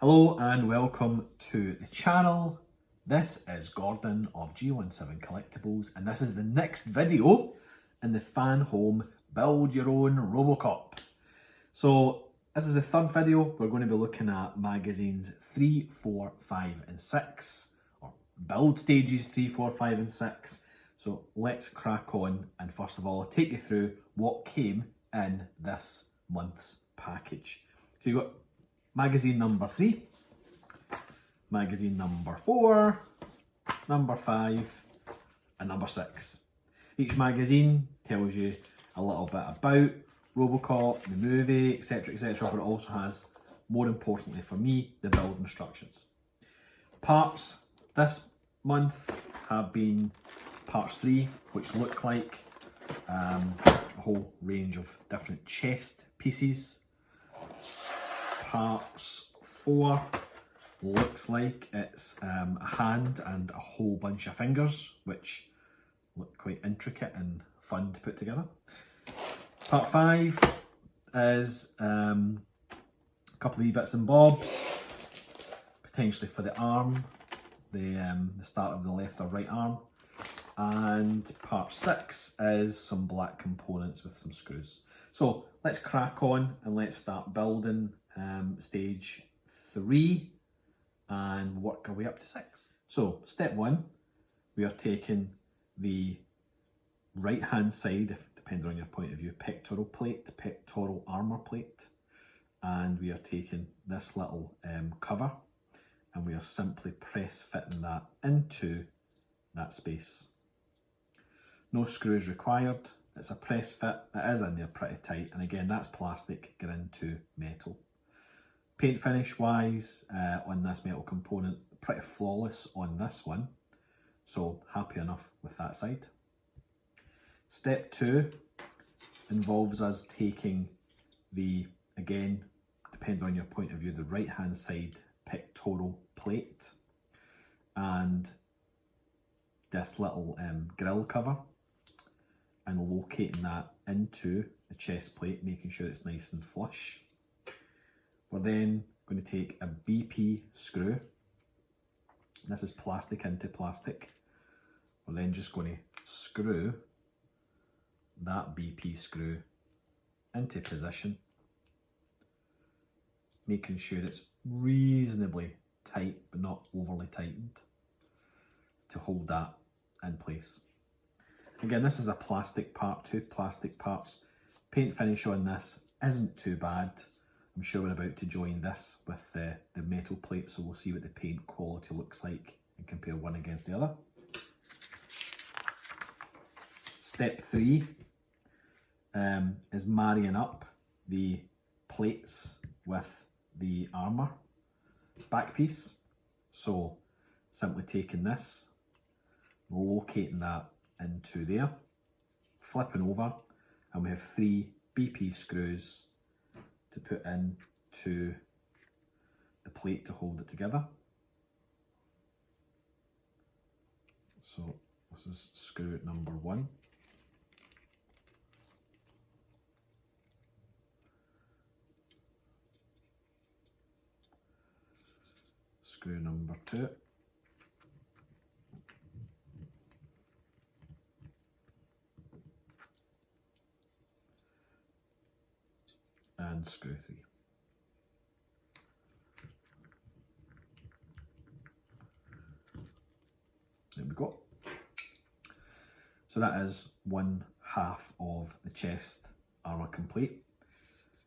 Hello and welcome to the channel. This is Gordon of G17 Collectibles and this is the next video in the Fanhome Build Your Own Robocop. So this is the third video. We're going to be looking at magazines 3, 4, 5 and 6, or build stages 3, 4, 5 and 6. So let's crack on, and first of all I'll take you through what came in this month's package. So you've got magazine number 3, magazine number 4, number 5 and number 6. Each magazine tells you a little bit about Robocop, the movie, etc, but it also has, more importantly for me, the build instructions. Parts this month have been parts 3, which look like a whole range of different chest pieces. Parts 4 looks like it's a hand and a whole bunch of fingers, which look quite intricate and fun to put together. Part 5 is a couple of wee bits and bobs, potentially for the arm, the start of the left or right arm. And part 6 is some black components with some screws. So let's crack on and let's start building stage 3 and work our way up to 6. So step 1, we are taking the right hand side, depending on your point of view, pectoral plate, pectoral armour plate, and we are taking this little cover and we are simply press fitting that into that space. No screws required, it's a press fit, it is in there pretty tight, and again that's plastic going into metal. Paint finish wise on this metal component, pretty flawless on this one, so happy enough with that side. Step 2 involves us taking the, again, depending on your point of view, the right hand side pectoral plate and this little grill cover and locating that into the chest plate, making sure it's nice and flush. We're then going to take a BP screw. This is plastic into plastic. We're then just going to screw that BP screw into position, making sure it's reasonably tight but not overly tightened to hold that in place. Again, this is a plastic part, 2 plastic parts. Paint finish on this isn't too bad. I'm sure we're about to join this with the metal plate, so we'll see what the paint quality looks like and compare one against the other. Step 3 is marrying up the plates with the armour back piece. So simply taking this, locating that into there, flipping over, and we have 3 BP screws to put into the plate to hold it together. So this is screw number 1. Screw number 2. And screw 3. There we go. So that is one half of the chest armour complete.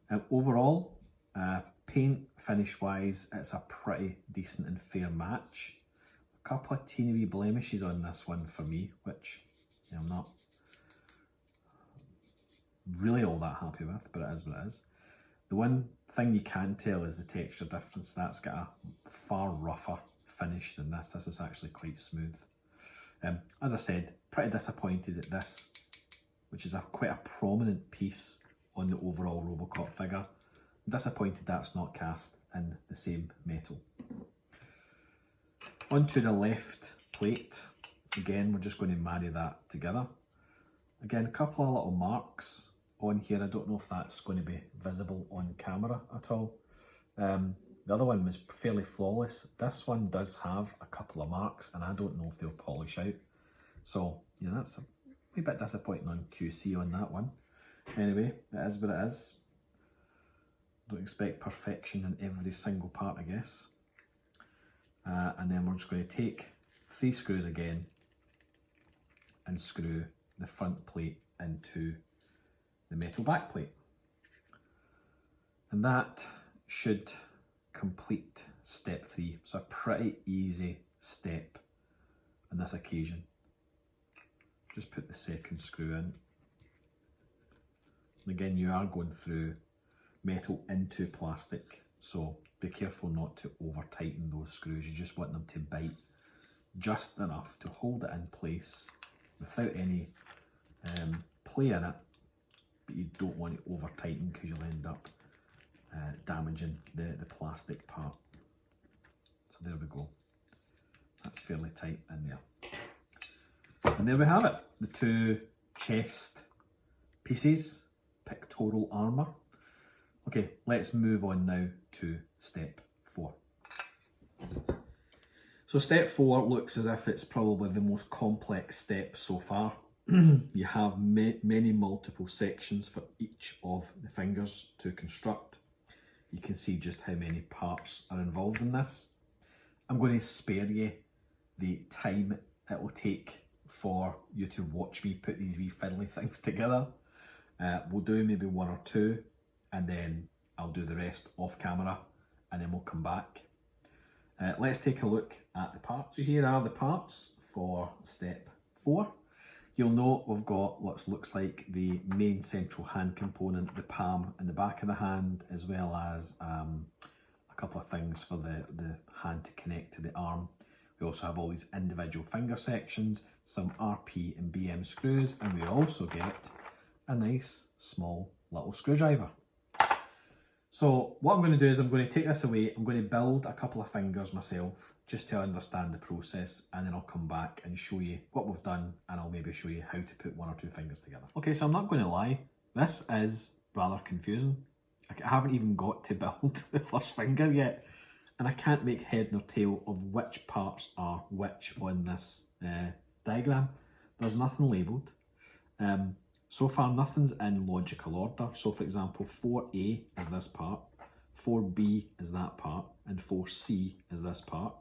And overall, paint finish wise, it's a pretty decent and fair match. A couple of teeny wee blemishes on this one for me, which I'm not really all that happy with, but it is what it is. The one thing you can tell is the texture difference. That's got a far rougher finish than this. This is actually quite smooth. As I said, pretty disappointed at this, which is quite a prominent piece on the overall Robocop figure. I'm disappointed that's not cast in the same metal. Onto the left plate. Again, we're just going to marry that together. Again, a couple of little marks on here. I don't know if that's going to be visible on camera at all. The other one was fairly flawless. This one does have a couple of marks, and I don't know if they'll polish out. So, you know, that's a wee bit disappointing on QC on that one. Anyway, it is what it is. Don't expect perfection in every single part, I guess. And then we're just going to take 3 screws again and screw the front plate into the metal back plate. And that should complete step 3. So a pretty easy step on this occasion. Just put the second screw in. And again, you are going through metal into plastic, so be careful not to over tighten those screws. You just want them to bite just enough to hold it in place without any play in it, but you don't want to over tighten because you'll end up damaging the plastic part. So there we go. That's fairly tight in there. And there we have it, the 2 chest pieces, pictorial armour. Okay, let's move on now to step 4. So step 4 looks as if it's probably the most complex step so far. You have many multiple sections for each of the fingers to construct. You can see just how many parts are involved in this. I'm going to spare you the time it will take for you to watch me put these wee fiddly things together. We'll do maybe 1 or 2, and then I'll do the rest off camera, and then we'll come back. Let's take a look at the parts. So here are the parts for step 4. You'll note we've got what looks like the main central hand component, the palm and the back of the hand, as well as a couple of things for the hand to connect to the arm. We also have all these individual finger sections, some RP and BM screws, and we also get a nice small little screwdriver. So what I'm going to do is I'm going to take this away, I'm going to build a couple of fingers myself just to understand the process, and then I'll come back and show you what we've done, and I'll maybe show you how to put 1 or 2 fingers together. Okay, so I'm not going to lie, this is rather confusing. I haven't even got to build the first finger yet, and I can't make head nor tail of which parts are which on this diagram. There's nothing labelled. So far nothing's in logical order. So for example, 4A is this part, 4B is that part, and 4C is this part.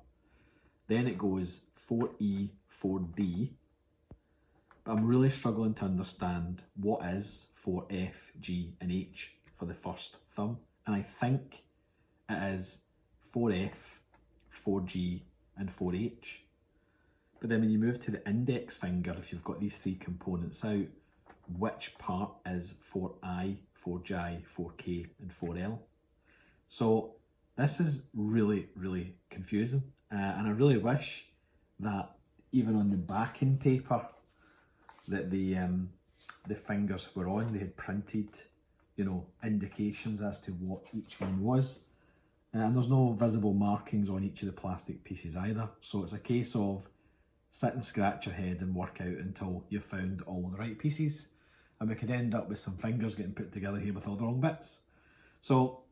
Then it goes 4E, 4D, but I'm really struggling to understand what is 4F, G and H for the first thumb. And I think it is 4F, 4G and 4H. But then when you move to the index finger, if you've got these 3 components out, which part is 4I, 4J, 4K and 4L. So this is really, really confusing, and I really wish that even on the backing paper that the fingers were on, they had printed, you know, indications as to what each one was. And there's no visible markings on each of the plastic pieces either, so it's a case of sit and scratch your head and work out until you've found all the right pieces. And we could end up with some fingers getting put together here with all the wrong bits. So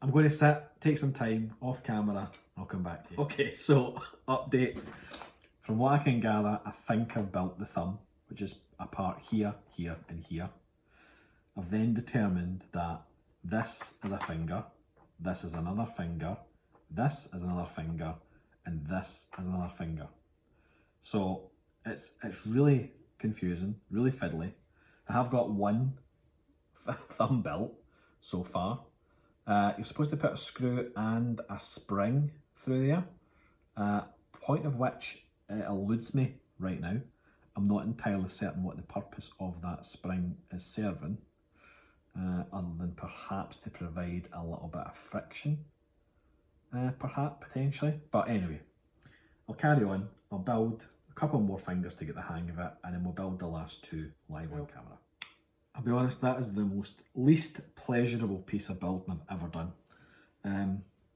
I'm going to sit, take some time off camera, I'll come back to you. Okay, so update. From what I can gather, I think I've built the thumb, which is a part here, here and here. I've then determined that this is a finger, this is another finger, this is another finger, and this is another finger. So it's really confusing, really fiddly. I have got 1 thumb built so far. You're supposed to put a screw and a spring through there, point of which eludes me right now. I'm not entirely certain what the purpose of that spring is serving, other than perhaps to provide a little bit of friction, perhaps, potentially. But anyway, I'll carry on. I'll build a couple more fingers to get the hang of it, and then we'll build the last 2 live on camera. I'll be honest, that is the most least pleasurable piece of building I've ever done.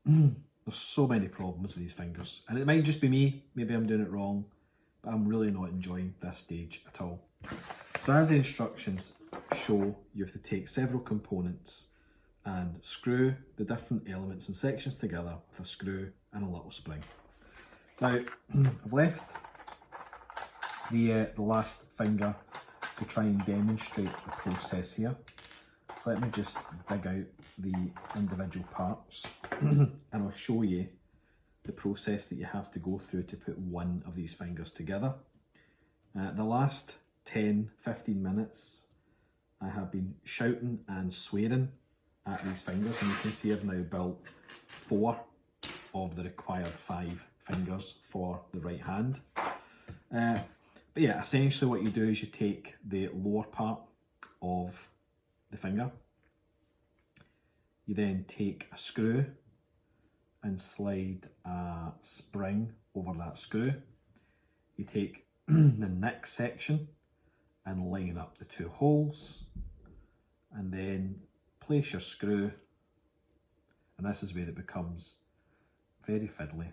There's so many problems with these fingers, and it might just be me, maybe I'm doing it wrong, but I'm really not enjoying this stage at all. So as the instructions show, you have to take several components and screw the different elements and sections together with a screw and a little spring. Now, I've left the last finger to try and demonstrate the process here. So let me just dig out the individual parts and I'll show you the process that you have to go through to put one of these fingers together. The last 10-15 minutes I have been shouting and swearing at these fingers, and you can see I've now built 4 of the required 5 fingers for the right hand. But yeah, essentially what you do is you take the lower part of the finger, you then take a screw and slide a spring over that screw. You take the neck section and line up the 2 holes, and then place your screw, and this is where it becomes very fiddly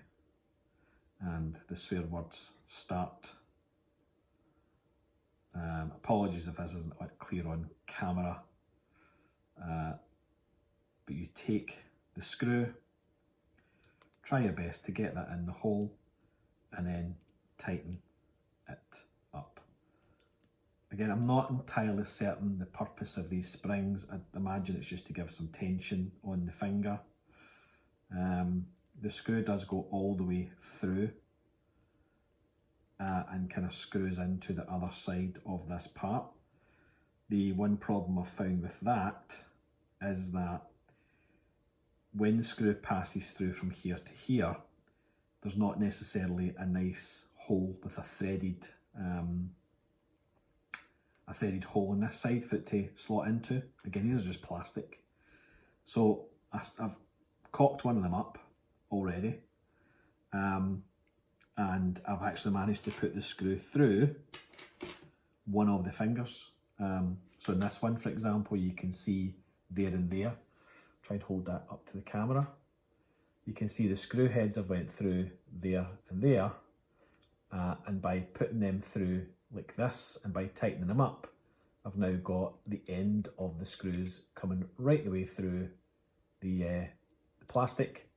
and the swear words start. Apologies if this isn't quite clear on camera, but you take the screw, try your best to get that in the hole, and then tighten it up. Again, I'm not entirely certain the purpose of these springs. I'd imagine it's just to give some tension on the finger. The screw does go all the way through and kind of screws into the other side of this part. The one problem I've found with that is that when the screw passes through from here to here, there's not necessarily a nice hole with a threaded hole on this side for it to slot into. Again, these are just plastic. So I've cocked one of them up already, and I've actually managed to put the screw through one of the fingers. So in this one, for example, you can see there and there. Try and hold that up to the camera. You can see the screw heads have went through there and there, and by putting them through like this and by tightening them up, I've now got the end of the screws coming right the way through the plastic,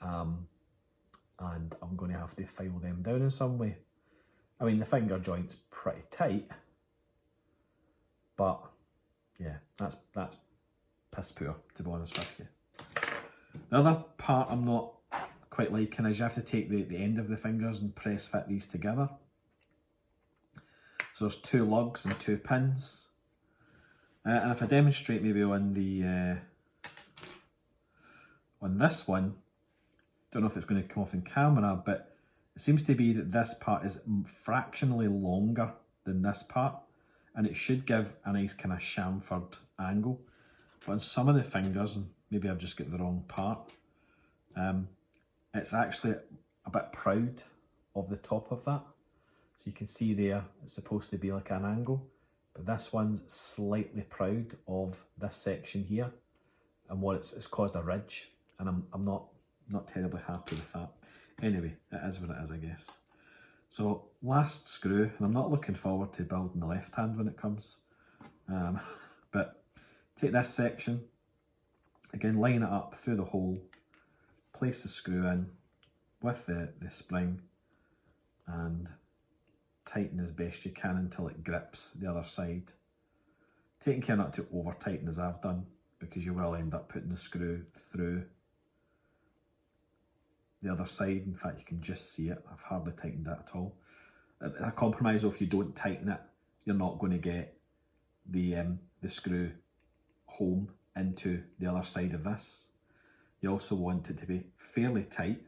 and I'm going to have to file them down in some way. I mean, the finger joint's pretty tight, but yeah, that's piss poor, to be honest with you. The other part I'm not quite liking is you have to take the end of the fingers and press fit these together. So there's 2 lugs and 2 pins. And if I demonstrate maybe on the on this one, don't know if it's going to come off in camera, but it seems to be that this part is fractionally longer than this part, and it should give a nice kind of chamfered angle. But on some of the fingers, and maybe I've just got the wrong part, it's actually a bit proud of the top of that. So you can see there, it's supposed to be like an angle, but this one's slightly proud of this section here, and what it's caused a ridge, and I'm not terribly happy with that. Anyway, it is what it is, I guess. So last screw, and I'm not looking forward to building the left hand when it comes, but take this section, again line it up through the hole, place the screw in with the spring, and tighten as best you can until it grips the other side. Taking care not to over tighten as I've done, because you will end up putting the screw through the other side. In fact, you can just see it. I've hardly tightened that at all. A compromise, though, if you don't tighten it, you're not going to get the screw home into the other side of this. You also want it to be fairly tight,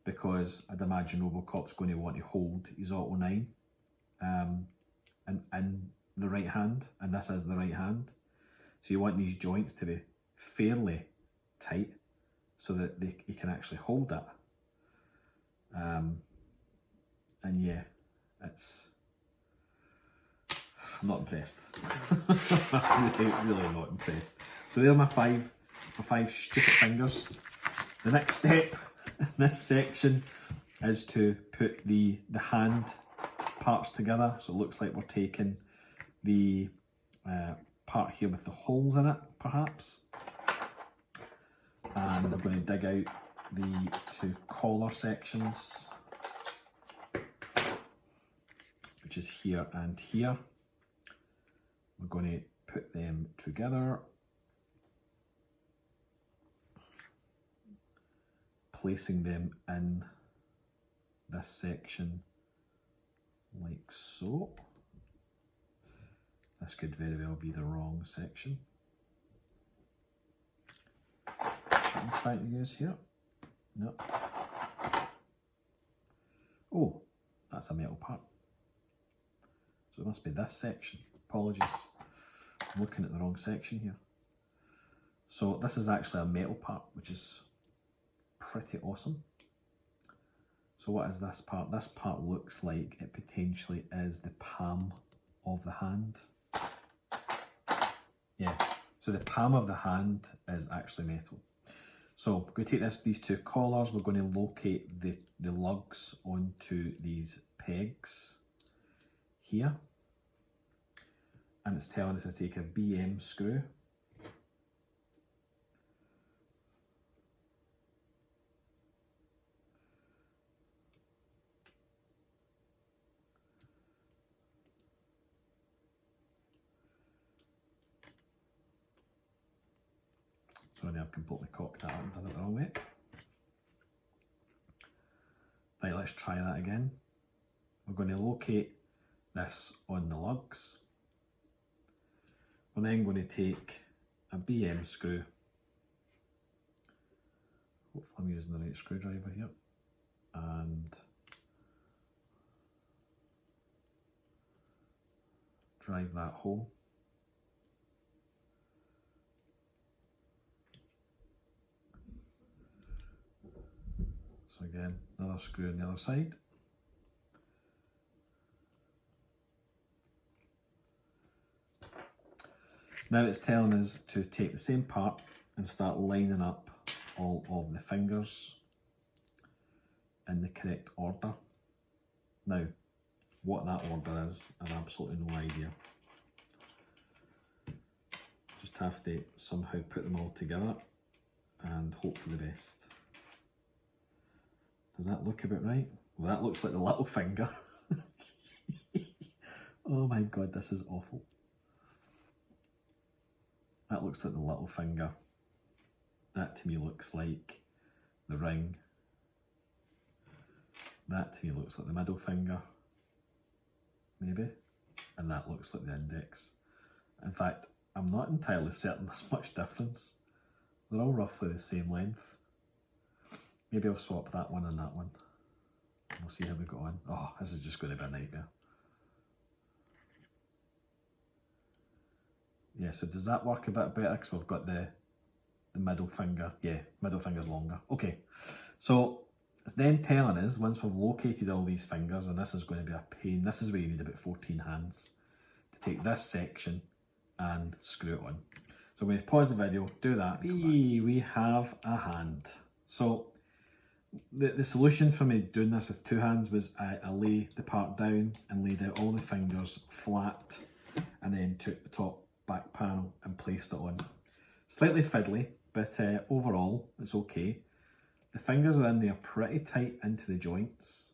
because I'd imagine Robocop's going to want to hold his Auto 9 in the right hand, and this is the right hand. So you want these joints to be fairly tight so that you can actually hold it. And yeah, I'm not impressed. I'm really not impressed. So there's my five stupid fingers. The next step in this section is to put the hand parts together. So it looks like we're taking the part here with the holes in it, perhaps, and I'm going to dig out the two collar sections, which is here and here. We're going to put them together, placing them in this section like so. This could very well be the wrong section. What I'm trying to use here. No. Oh, that's a metal part. So it must be this section. Apologies. I'm looking at the wrong section here. So this is actually a metal part, which is pretty awesome. So what is this part? This part looks like it potentially is the palm of the hand. Yeah, so the palm of the hand is actually metal. So we're going to take these two collars, we're going to locate the lugs onto these pegs here. And it's telling us to take a BM screw. Sorry, I've completely cocked that up and done it the wrong way. Right, let's try that again. We're going to locate this on the lugs. We're then going to take a BM screw. Hopefully I'm using the right screwdriver here. And drive that hole. So again, another screw on the other side. Now it's telling us to take the same part and start lining up all of the fingers in the correct order. Now, what that order is, I have absolutely no idea. Just have to somehow put them all together and hope for the best. Does that look about right? Well, that looks like the little finger. Oh my god, this is awful. That looks like the little finger. That to me looks like the ring. That to me looks like the middle finger, maybe. And that looks like the index. In fact, I'm not entirely certain there's much difference. They're all roughly the same length. Maybe I'll swap that one and that one. We'll see how we go on. Oh, this is just going to be a nightmare. Yeah, so does that work a bit better? Because we've got the middle finger. Yeah, middle finger's longer. Okay, so it's then telling us, once we've located all these fingers, and this is going to be a pain, this is where you need about 14 hands, to take this section and screw it on. So I'm going to pause the video, do that. We have a hand. So the solution for me doing this with two hands was I lay the part down and laid out all the fingers flat, and then took the top back panel and placed it on. Slightly fiddly, but overall it's okay. The fingers are in there pretty tight into the joints.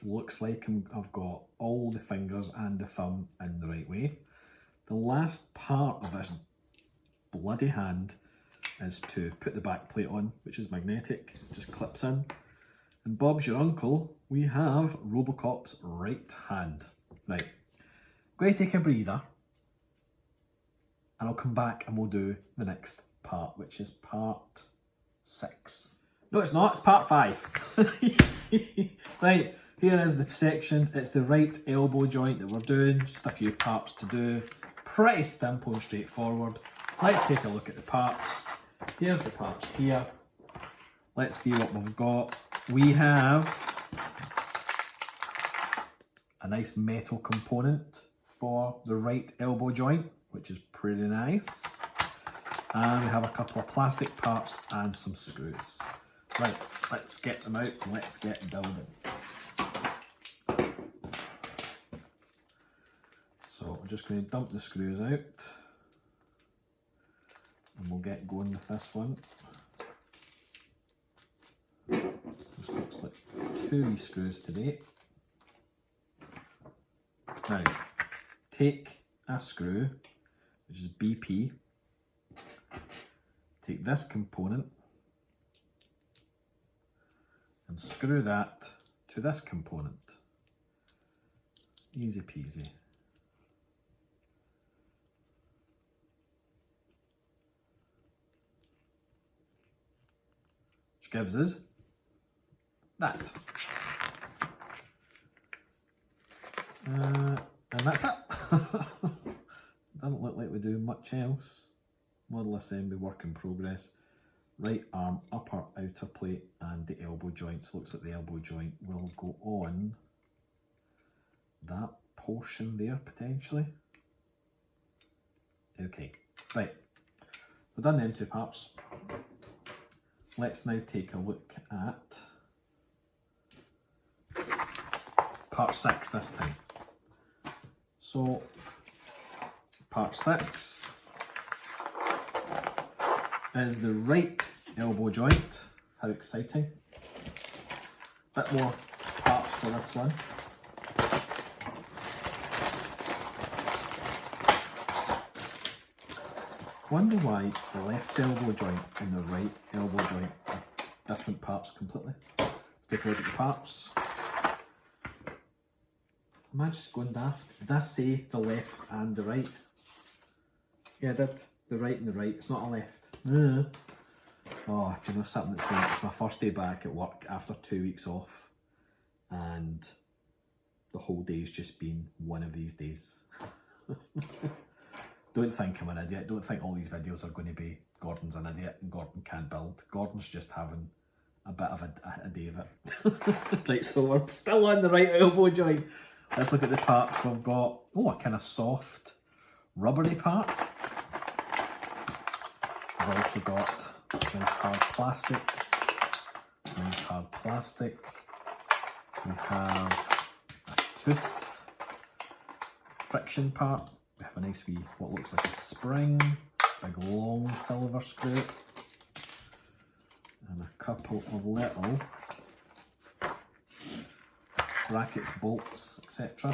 Looks like I've got all the fingers and the thumb in the right way. The last part of this bloody hand is to put the back plate on, which is magnetic, just clips in. And Bob's your uncle, we have Robocop's right hand. Right, I'm going to take a breather, and I'll come back and we'll do the next part, which is part 6. No, it's not, it's part 5. Right, here is the sections. It's the right elbow joint that we're doing, just a few parts to do. Pretty simple and straightforward. Let's take a look at the parts. Here's the parts here. Let's see what we've got. We have a nice metal component for the right elbow joint, which is pretty nice. And we have a couple of plastic parts and some screws. Right, let's get them out and let's get building. So we're just going to dump the screws out. And we'll get going with this one. This looks like 2 wee screws today. Now, take a screw, which is BP, take this component and screw that to this component. Easy peasy. Which gives us that. And that's it. Doesn't look like we do much else. Model assembly work in progress. Right arm, upper, outer plate, and the elbow joint. So looks like the elbow joint will go on that portion there potentially. Okay, right. We've done them 2 parts. Let's now take a look at part 6 this time. So, part 6 is the right elbow joint. How exciting. Bit more parts for this one. Wonder why the left elbow joint and the right elbow joint are different parts completely. Let's take a look at the parts. Am I just going daft? Did I say the left and the right? Yeah, I did. The right and the right. It's not a left. Oh, do you know something that's been... It's my first day back at work after 2 weeks off. And the whole day's just been one of these days. Don't think I'm an idiot. Don't think all these videos are going to be Gordon's an idiot and Gordon can't build. Gordon's just having a bit of a day of it. Right, so we're still on the right elbow joint. Let's look at the parts. We've got, a kind of soft, rubbery part. We've also got nice hard plastic. Nice hard plastic. We have a tooth friction part. We have a nice wee, what looks like a spring, big long silver screw, and a couple of little brackets, bolts, etc.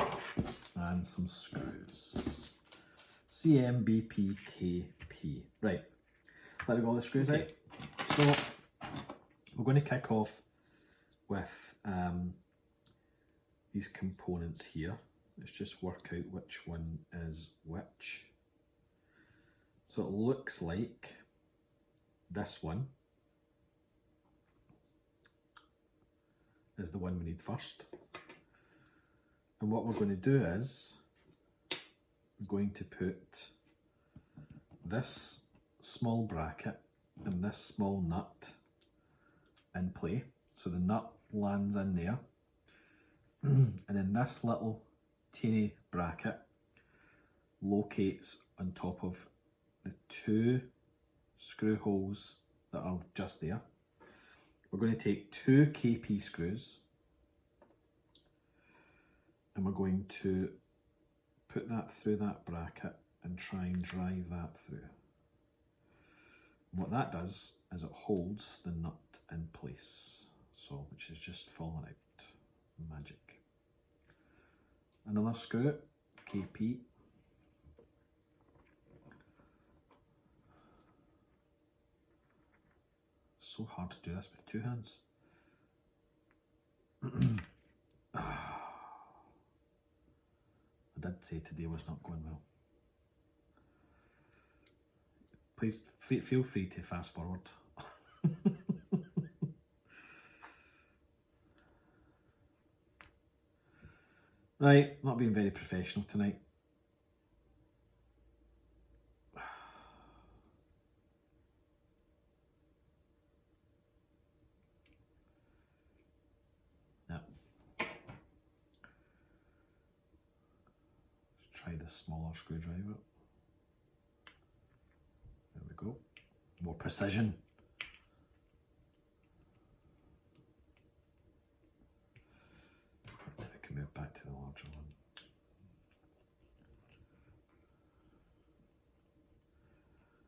and some screws. CMBPKP. Right, let me go all the screws out. So we're going to kick off with these components here. Let's just work out which one is which. So it looks like this one is the one we need first. And what we're going to do is we're going to put this small bracket and this small nut in play. So the nut lands in there. And then this little teeny bracket locates on top of the 2 screw holes that are just there. We're going to take 2 KP screws and we're going to put that through that bracket and try and drive that through. And what that does is it holds the nut in place, so which is just falling out. Magic. Another screw, KP. So hard to do this with 2 hands. I did say today was not going well. Please feel free to fast forward. Right, not being very professional tonight. Yep. Let's try the smaller screwdriver. There we go. More precision. I can move back to the larger one.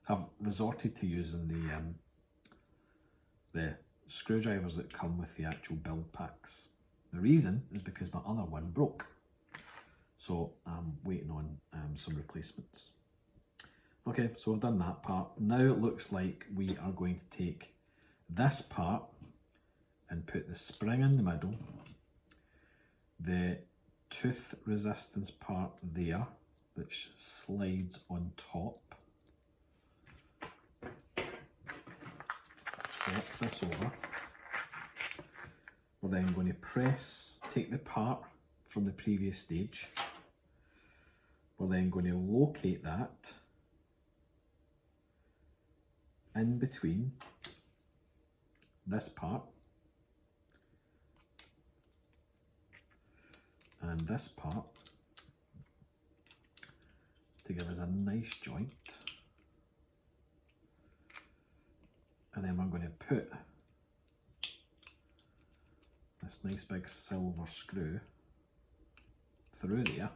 have resorted to using the screwdrivers that come with the actual build packs. The reason is because my other one broke. So I'm waiting on some replacements. Okay, so we've done that part. Now it looks like we are going to take this part and put the spring in the middle, the tooth resistance part there, which slides on top. Flip this over. We're then going to take the part from the previous stage. We're then going to locate that in between this part and this part to give us a nice joint. And then we're going to put this nice big silver screw through there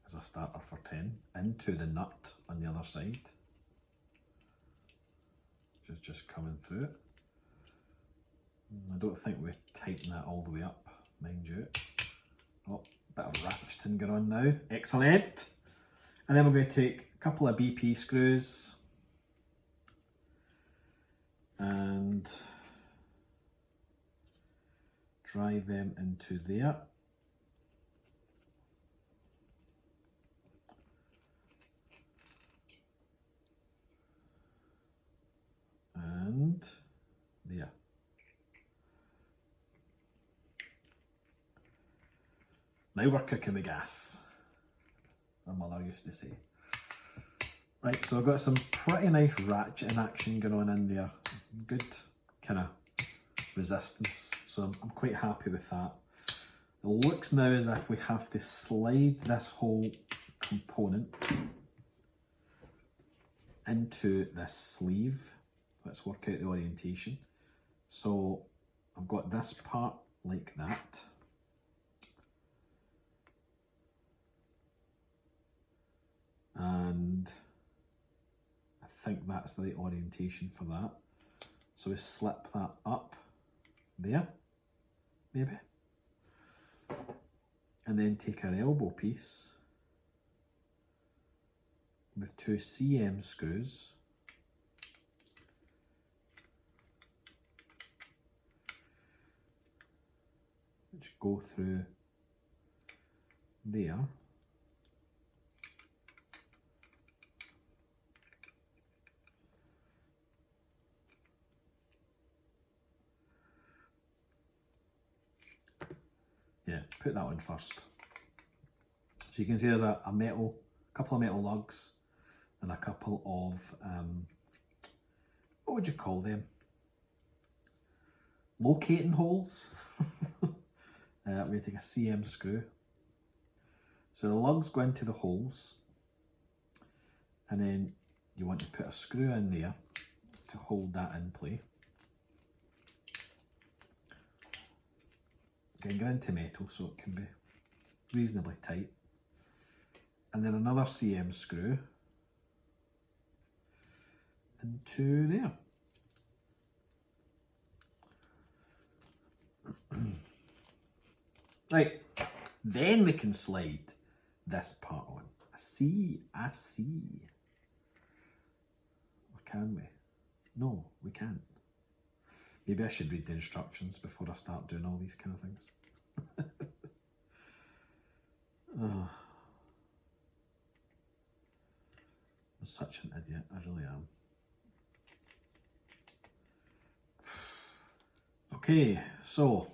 as a starter for 10 into the nut on the other side, which is just coming through it. I don't think we tighten that all the way up, mind you. Oh, bit of ratcheting going on now. Excellent. And then we're going to take a couple of BP screws and drive them into there. And there. Now we're cooking the gas, my mother used to say. Right, so I've got some pretty nice ratcheting action going on in there. Good kind of resistance, so I'm quite happy with that. It looks now as if we have to slide this whole component into this sleeve. Let's work out the orientation. So I've got this part like that. And I think that's the right orientation for that. So we slip that up there, maybe. And then take our elbow piece with 2 CM screws which go through there. Yeah, put that one first. So you can see there's a couple of metal lugs and a couple of, what would you call them? Locating holes. We're going to take a CM screw. So the lugs go into the holes, and then you want to put a screw in there to hold that in play. You can get into metal, so it can be reasonably tight. And then another CM screw into there. Right, then we can slide this part on. I see. Or can we? No, we can't. Maybe I should read the instructions before I start doing all these kind of things. Oh. I'm such an idiot, I really am. Okay, so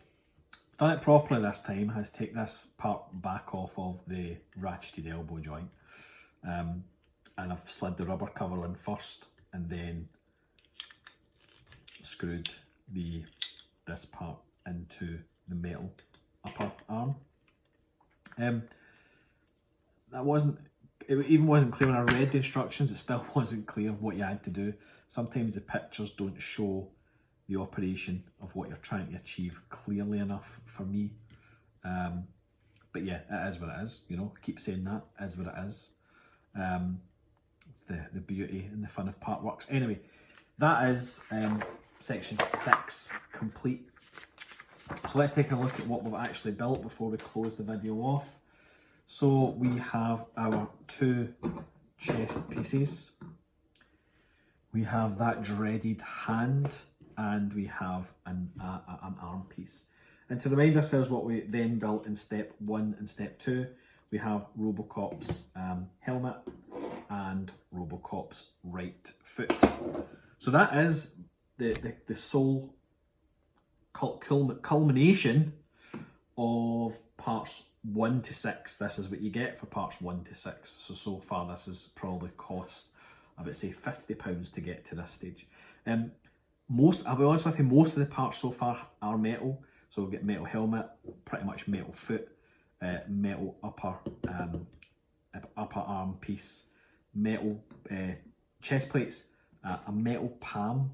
done it properly this time. I had to take this part back off of the ratcheted elbow joint, and I've slid the rubber cover in first and then screwed this part into the metal upper arm. It even wasn't clear when I read the instructions. It still wasn't clear what you had to do. Sometimes the pictures don't show the operation of what you're trying to achieve clearly enough for me. But yeah, it is what it is, you know, I keep saying that, it is what it is. It's the beauty and the fun of part works. Anyway, that is section 6 complete. So let's take a look at what we've actually built before we close the video off. So we have our 2 chest pieces. We have that dreaded hand, and we have an arm piece. And to remind ourselves what we then built in step 1 and step 2, we have Robocop's helmet and Robocop's right foot. So that is the sole culmination of parts 1 to 6. This is what you get for parts 1 to 6. So far this has probably cost, I would say, £50 to get to this stage. I'll be honest with you, most of the parts so far are metal. So we'll get metal helmet, pretty much metal foot, metal upper arm piece, metal chest plates, a metal palm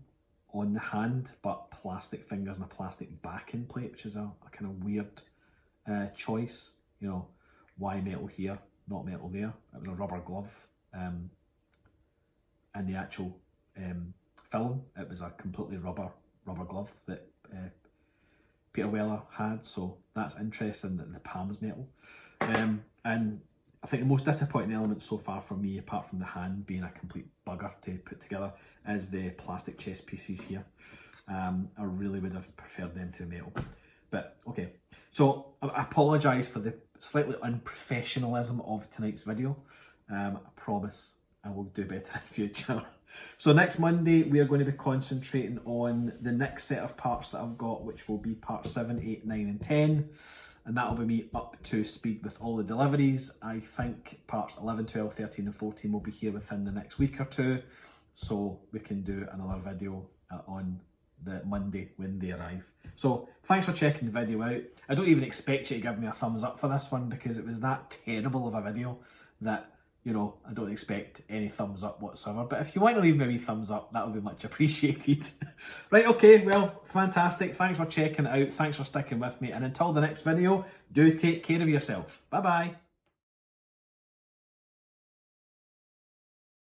on the hand, but plastic fingers and a plastic backing plate, which is a kind of weird choice. You know, why metal here, not metal there? It was a rubber glove. And the actual film, it was a completely rubber glove that Peter Weller had, so that's interesting that the palm's metal. And I think the most disappointing element so far for me, apart from the hand being a complete bugger to put together, is the plastic chest pieces here. I really would have preferred them to metal. But okay, so I apologise for the slightly unprofessionalism of tonight's video. I promise I will do better in future. So next Monday we are going to be concentrating on the next set of parts that I've got, which will be parts 7, 8, 9 and 10. And that will be me up to speed with all the deliveries. I think parts 11, 12, 13 and 14 will be here within the next week or 2. So we can do another video on the Monday when they arrive. So thanks for checking the video out. I don't even expect you to give me a thumbs up for this one, because it was that terrible of a video that, you know, I don't expect any thumbs up whatsoever. But if you want to leave me a wee thumbs up, that would be much appreciated. Right, okay, well, fantastic. Thanks for checking it out. Thanks for sticking with me. And until the next video, do take care of yourself. Bye-bye.